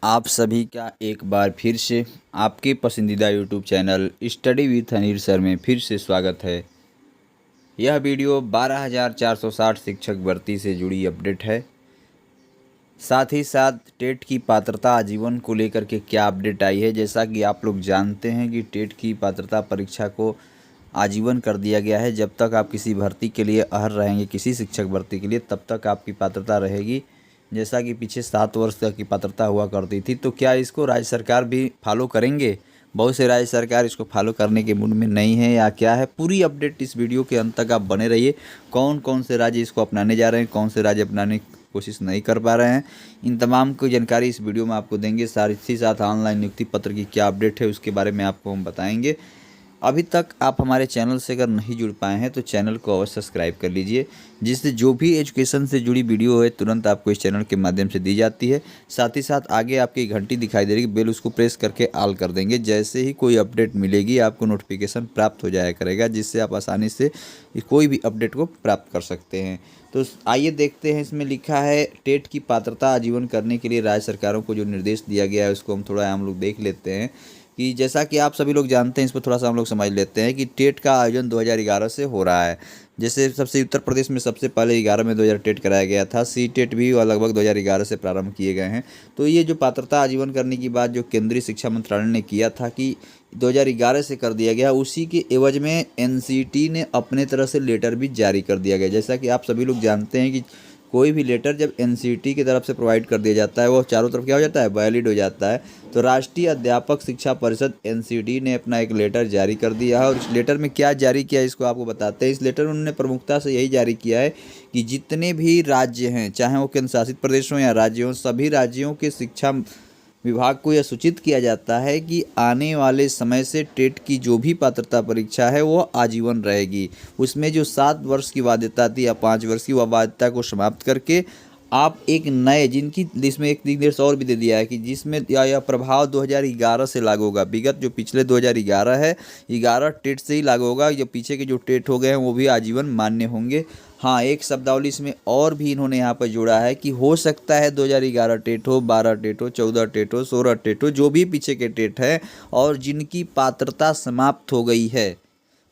आप सभी का एक बार फिर से आपके पसंदीदा YouTube channel study with Anil sir में फिर से स्वागत है। यह वीडियो 12,460 शिक्षक भर्ती से जुड़ी अपडेट है। साथ ही साथ टेट की पात्रता आजीवन को लेकर के क्या अपडेट आई है। जैसा कि आप लोग जानते हैं कि टेट की पात्रता परीक्षा को आजीवन कर दिया गया है। जब तक आप किसी भर्ती के लिए अहर रहेंगे, किसी शिक्षक भर्ती के लिए, तब तक आपकी पात्रता रहेगी। जैसा कि पीछे 7 वर्ष तक की पात्रता हुआ करती थी, तो क्या इसको राज्य सरकार भी फॉलो करेंगे? बहुत से राज्य सरकार इसको फॉलो करने के मूड में नहीं है या क्या है, पूरी अपडेट इस वीडियो के अंत तक आप बने रहिए। कौन कौन से राज्य इसको अपनाने जा रहे हैं, कौन से राज्य अपनाने की कोशिश नहीं कर पा रहे हैं, इन तमाम की जानकारी इस वीडियो में आपको देंगे। साथ ही साथ ऑनलाइन नियुक्ति पत्र की क्या अपडेट है उसके बारे में आपको हम बताएंगे। अभी तक आप हमारे चैनल से अगर नहीं जुड़ पाए हैं तो चैनल को अवश्य सब्सक्राइब कर लीजिए, जिससे जो भी एजुकेशन से जुड़ी वीडियो है तुरंत आपको इस चैनल के माध्यम से दी जाती है। साथ ही साथ आगे आपकी घंटी दिखाई दे रही है बेल, उसको प्रेस करके ऑल कर देंगे। जैसे ही कोई अपडेट मिलेगी आपको नोटिफिकेशन प्राप्त हो जाया करेगा, जिससे आप आसानी से कोई भी अपडेट को प्राप्त कर सकते हैं। तो आइए देखते हैं, इसमें लिखा है टेट की पात्रता आजीवन करने के लिए राज्य सरकारों को जो निर्देश दिया गया है उसको हम लोग देख लेते हैं। कि जैसा कि आप सभी लोग जानते हैं, इस पर थोड़ा सा हम लोग समझ लेते हैं कि टेट का आयोजन 2011 से हो रहा है। जैसे सबसे उत्तर प्रदेश में सबसे पहले 11 में 2000 टेट कराया गया था। सी टेट भी लगभग 2011 से प्रारंभ किए गए हैं। तो ये जो पात्रता आजीवन करने की बात जो केंद्रीय शिक्षा मंत्रालय ने किया था कि 2011 से कर दिया गया, उसी के एवज में एनसीटी ने अपने तरह से लेटर भी जारी कर दिया गया। जैसा कि आप सभी लोग जानते हैं कि कोई भी लेटर जब एनसीटी की तरफ से प्रोवाइड कर दिया जाता है वो चारों तरफ क्या हो जाता है, वैलिड हो जाता है। तो राष्ट्रीय अध्यापक शिक्षा परिषद एनसीटी ने अपना एक लेटर जारी कर दिया है। और इस लेटर में क्या जारी किया है इसको आपको बताते हैं। इस लेटर में उन्होंने प्रमुखता से यही जारी किया है कि जितने भी राज्य हैं, चाहे वो केंद्र शासित प्रदेश हों या राज्य हों, सभी राज्यों के शिक्षा विभाग को यह सूचित किया जाता है कि आने वाले समय से टेट की जो भी पात्रता परीक्षा है वो आजीवन रहेगी। उसमें जो 7 वर्ष की बाध्यता थी या 5 वर्ष की, वह बाध्यता को समाप्त करके आप एक नए, जिनकी इसमें एक निर्देश और भी दे दिया है कि जिसमें यह प्रभाव 2011 से लागू होगा। विगत जो पिछले 2011 है, 11 टेट से ही लागू होगा। जो पीछे के जो टेट हो गए हैं वो भी आजीवन मान्य होंगे। हाँ, एक शब्दावली इसमें और भी इन्होंने यहाँ पर जोड़ा है कि हो सकता है 2011 टेट हो, 12 टेट हो, 14 टेट हो, 16 टेट हो, जो भी पीछे के टेट है और जिनकी पात्रता समाप्त हो गई है,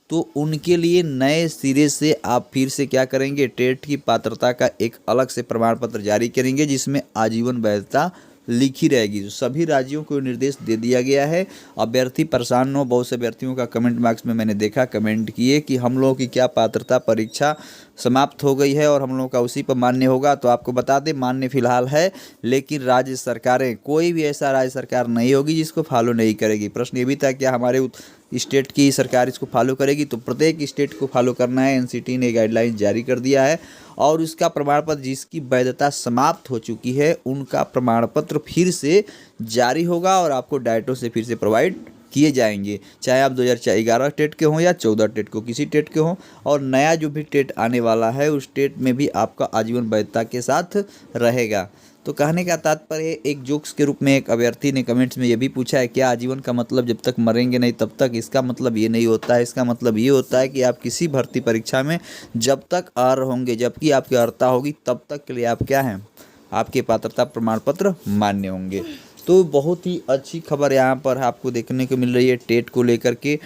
तो उनके लिए नए सिरे से आप फिर से क्या करेंगे, टेट की पात्रता का एक अलग से प्रमाण पत्र जारी करेंगे जिसमें आजीवन वैधता लिखी रहेगी। तो सभी राज्यों को निर्देश दे दिया गया है। अभ्यर्थी परेशान न हो। बहुत से अभ्यर्थियों का कमेंट बॉक्स में मैंने देखा, कमेंट किए कि हम लोगों की क्या पात्रता परीक्षा समाप्त हो गई है और हम लोगों का उसी पर मान्य होगा। तो आपको बता दें, मान्य फिलहाल है, लेकिन राज्य सरकारें, कोई भी ऐसा राज्य सरकार नहीं होगी जिसको फॉलो नहीं करेगी। प्रश्न ये भी था क्या हमारे स्टेट की सरकार इसको फॉलो करेगी? तो प्रत्येक स्टेट को फॉलो करना है। एनसीटी ने गाइडलाइन जारी कर दिया है और उसका प्रमाण पत्र जिसकी वैधता समाप्त हो चुकी है उनका प्रमाण पत्र फिर से जारी होगा और आपको डायटो से फिर से प्रोवाइड किए जाएंगे, चाहे आप 2011 टेट के हों या 14 टेट को, किसी टेट के हों। और नया जो भी टेट आने वाला है उस टेट में भी आपका आजीवन वैधता के साथ रहेगा। तो कहने का तात्पर्य, एक जोक्स के रूप में एक अभ्यर्थी ने कमेंट्स में ये भी पूछा है क्या आजीवन का मतलब जब तक मरेंगे नहीं तब तक? इसका मतलब ये नहीं होता है। इसका मतलब ये होता है कि आप किसी भर्ती परीक्षा में जब तक अर्ह होंगे, जबकि आपकी अर्हता होगी, तब तक के लिए आप क्या हैं, आपके पात्रता प्रमाण पत्र मान्य होंगे। तो बहुत ही अच्छी खबर यहाँ पर आपको देखने को मिल रही है टेट को लेकर के।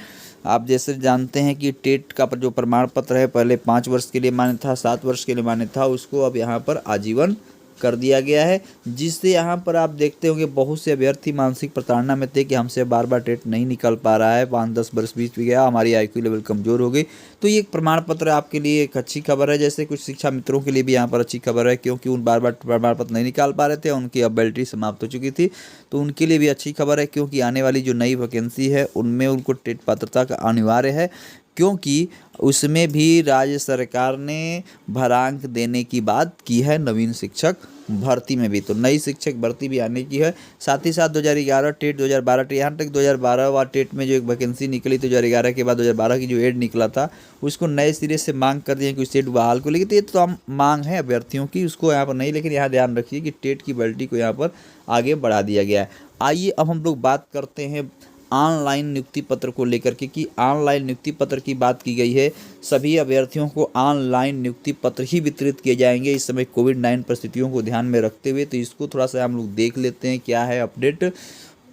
आप जैसे जानते हैं कि टेट का जो प्रमाण पत्र है पहले 5 वर्ष के लिए मान्य था, 7 वर्ष के लिए मान्य था, उसको अब यहाँ पर आजीवन कर दिया गया है। जिससे यहाँ पर आप देखते होंगे बहुत से अभ्यर्थी मानसिक प्रताड़ना में थे कि हमसे बार बार टेट नहीं निकल पा रहा है, 5-10 वर्ष बीत भी गया, हमारी आईक्यू लेवल कमज़ोर हो गई। तो ये एक प्रमाण पत्र आपके लिए एक अच्छी खबर है। जैसे कुछ शिक्षा मित्रों के लिए भी यहाँ पर अच्छी खबर है, क्योंकि उन बार बार प्रमाण पत्र नहीं निकाल पा रहे थे, उनकी एबिलिटी समाप्त हो चुकी थी। तो उनके लिए भी अच्छी खबर है, क्योंकि आने वाली जो नई वैकेंसी है उनमें उनको टेट पात्रता का अनिवार्य है, क्योंकि उसमें भी राज्य सरकार ने भरांक देने की बात की है नवीन शिक्षक भर्ती में भी। तो नई शिक्षक भर्ती भी आने की है। साथ ही साथ 2011 टेट, 2012 टेट, यहाँ तक 2012 टेट में जो एक वैकेंसी निकली, तो 2011 के बाद 2012 की जो एड निकला था उसको नए सिरे से मांग कर दिया कि स्टेट बहाल को। लेकिन तो ये तो हम मांग है अभ्यर्थियों की, उसको यहाँ पर नहीं। लेकिन यहाँ ध्यान रखिए कि टेट की वैलिडिटी को यहाँ पर आगे बढ़ा दिया गया है। आइए अब हम लोग बात करते हैं ऑनलाइन नियुक्ति पत्र को लेकर के कि ऑनलाइन नियुक्ति पत्र की बात की गई है। सभी अभ्यर्थियों को ऑनलाइन नियुक्ति पत्र ही वितरित किए जाएंगे इस समय कोविड-19 परिस्थितियों को ध्यान में रखते हुए। तो इसको थोड़ा सा हम लोग देख लेते हैं क्या है अपडेट।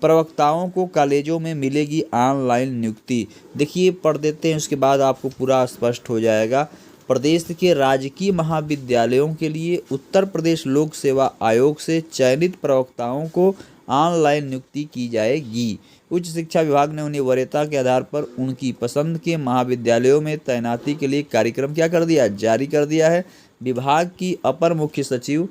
प्रवक्ताओं को कॉलेजों में मिलेगी ऑनलाइन नियुक्ति। देखिए पढ़ देते हैं, उसके बाद आपको पूरा स्पष्ट हो जाएगा। प्रदेश के राजकीय महाविद्यालयों के लिए उत्तर प्रदेश लोक सेवा आयोग से चयनित प्रवक्ताओं को ऑनलाइन नियुक्ति की जाएगी। उच्च शिक्षा विभाग ने उन्हें वरीयता के आधार पर उनकी पसंद के महाविद्यालयों में तैनाती के लिए कार्यक्रम क्या कर दिया, जारी कर दिया है। विभाग की अपर मुख्य सचिव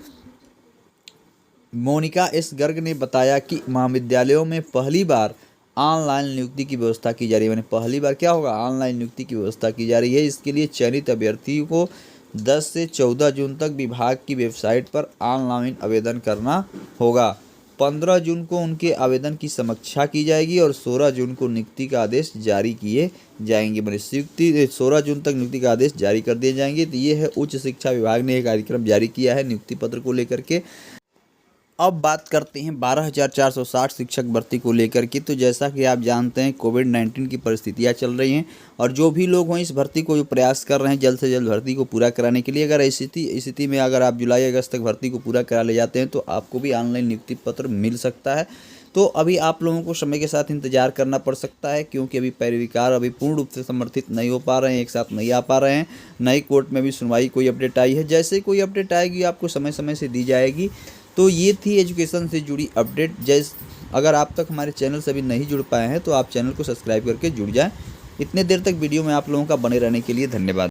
मोनिका एस गर्ग ने बताया कि महाविद्यालयों में पहली बार ऑनलाइन नियुक्ति की व्यवस्था की जा रही है। मैंने पहली बार क्या होगा, ऑनलाइन नियुक्ति की व्यवस्था की जा रही है। इसके लिए चयनित अभ्यर्थियों को 10 से 14 जून तक विभाग की वेबसाइट पर ऑनलाइन आवेदन करना होगा। 15 जून को उनके आवेदन की समीक्षा की जाएगी और 16 जून को नियुक्ति का आदेश जारी किए जाएंगे। मैंने 16 जून तक नियुक्ति का आदेश जारी कर दिए जाएंगे। तो ये है उच्च शिक्षा विभाग ने एक कार्यक्रम जारी किया है नियुक्ति पत्र को लेकर के। अब बात करते हैं 12,460 शिक्षक भर्ती को लेकर के। तो जैसा कि आप जानते हैं कोविड-19 की परिस्थितियां चल रही हैं और जो भी लोग हों इस भर्ती को जो प्रयास कर रहे हैं जल्द से जल्द भर्ती को पूरा कराने के लिए, अगर स्थिति में अगर आप जुलाई अगस्त तक भर्ती को पूरा करा ले जाते हैं तो आपको भी ऑनलाइन नियुक्ति पत्र मिल सकता है। तो अभी आप लोगों को समय के साथ इंतजार करना पड़ सकता है क्योंकि अभी पैरविकार अभी पूर्ण रूप से समर्थित नहीं हो पा रहे हैं, एक साथ नहीं आ पा रहे हैं। नई कोर्ट में भी सुनवाई कोई अपडेट आई है, जैसे कोई अपडेट आएगी आपको समय समय से दी जाएगी। तो ये थी एजुकेशन से जुड़ी अपडेट। अगर आप तक हमारे चैनल से अभी नहीं जुड़ पाए हैं तो आप चैनल को सब्सक्राइब करके जुड़ जाएं। इतने देर तक वीडियो में आप लोगों का बने रहने के लिए धन्यवाद।